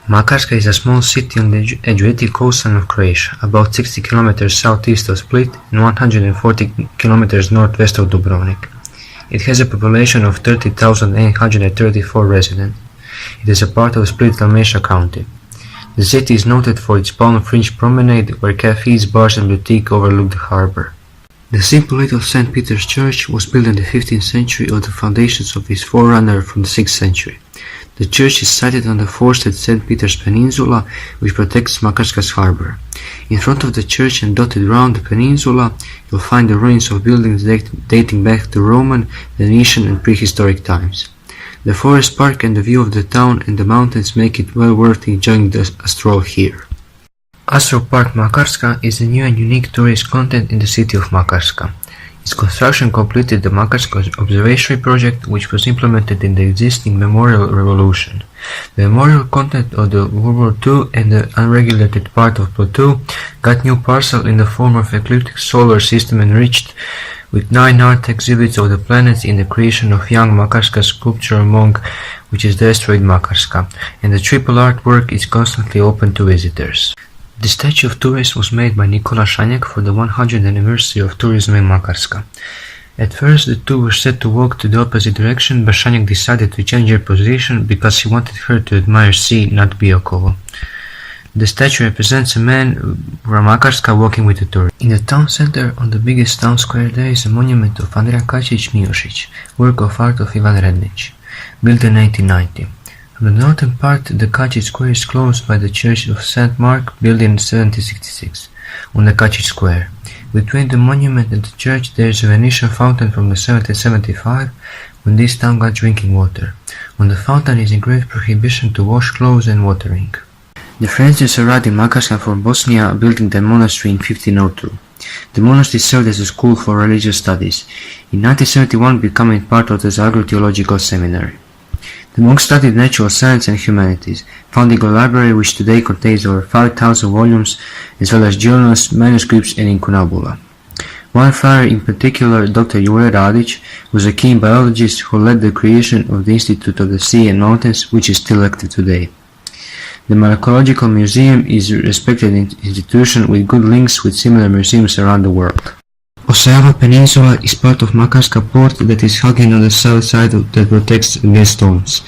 Makarska is a small city on the Adriatic coastline of Croatia, about 60 km southeast of Split and 140 km northwest of Dubrovnik. It has a population of 30,834 residents. It is a part of Split-Dalmatia County. The city is noted for its palm-fringed promenade, where cafes, bars and boutiques overlook the harbor. The simple little St. Peter's Church was built in the 15th century on the foundations of its forerunner from the 6th century. The church is sited on the forested St. Peter's Peninsula, which protects Makarska's harbor. In front of the church and dotted around the peninsula, you'll find the ruins of buildings dating back to Roman, Venetian and prehistoric times. The forest park and the view of the town and the mountains make it well worth enjoying a stroll here. Astro Park Makarska is a new and unique tourist content in the city of Makarska. Its construction completed the Makarska Observatory project, which was implemented in the existing Memorial Revolution. The memorial content of the World War II and the unregulated part of Plateau got new parcel in the form of ecliptic solar system enriched with 9 art exhibits of the planets in the creation of young Makarska sculptural monk, which is the asteroid Makarska, and the triple artwork is constantly open to visitors. The statue of tourist was made by Nikola Shaniak for the 100th anniversary of tourism in Makarska. At first the two were set to walk to the opposite direction, but Shaniak decided to change their position because he wanted her to admire sea, not Biokovo. The statue represents a man from Makarska walking with a tourist. In the town center, on the biggest town square, there is a monument of Andrija Kačić-Milošić, work of art of Ivan Rednić, built in 1890. From the northern part, the Kačić Square is closed by the Church of St. Mark, built in 1766, on the Kačić Square. Between the monument and the church there is a Venetian fountain from the 1775, when this town got drinking water. On the fountain is engraved prohibition to wash clothes and watering. The Francis arrived in Makarska from Bosnia, building the monastery in 1502. The monastery served as a school for religious studies, in 1971 becoming part of the Zagreb Theological Seminary. The monks studied natural science and humanities, founding a library which today contains over 5,000 volumes, as well as journals, manuscripts and incunabula. One friar in particular, Dr. Jure Radić, was a keen biologist who led the creation of the Institute of the Sea and Mountains, which is still active today. The Malacological Museum is a respected institution with good links with similar museums around the world. Oseava Peninsula is part of Makarska port that is hugging on the south side that protects against storms.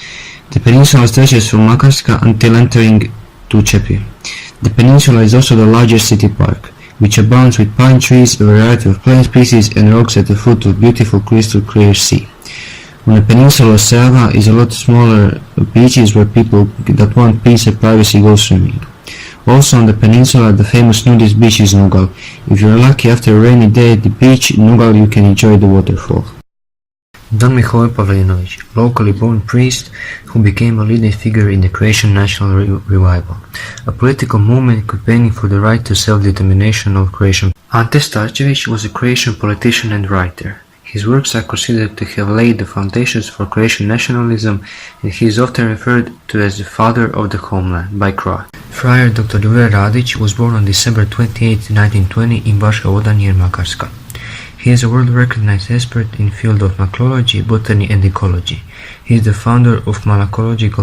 The peninsula stretches from Makarska until entering Tučepi. The peninsula is also the largest city park, which abounds with pine trees, a variety of plant species and rocks at the foot of beautiful crystal clear sea. On the peninsula, Oseava is a lot smaller beaches where people that want peace and privacy go swimming. Also on the peninsula, the famous nudist beach is Nugal. If you are lucky after a rainy day at the beach, Nugal, you can enjoy the waterfall. Don Mihoje Pavlinović, locally born priest who became a leading figure in the Croatian national revival, a political movement campaigning for the right to self-determination of Croatian. Ante Starčević was a Croatian politician and writer. His works are considered to have laid the foundations for Croatian nationalism, and he is often referred to as the father of the homeland by Croats. Friar Dr. Jure Radić was born on December 28, 1920 in Baška Voda near Makarska. He is a world-recognized expert in field of malacology, botany and ecology. He is the founder of Malacological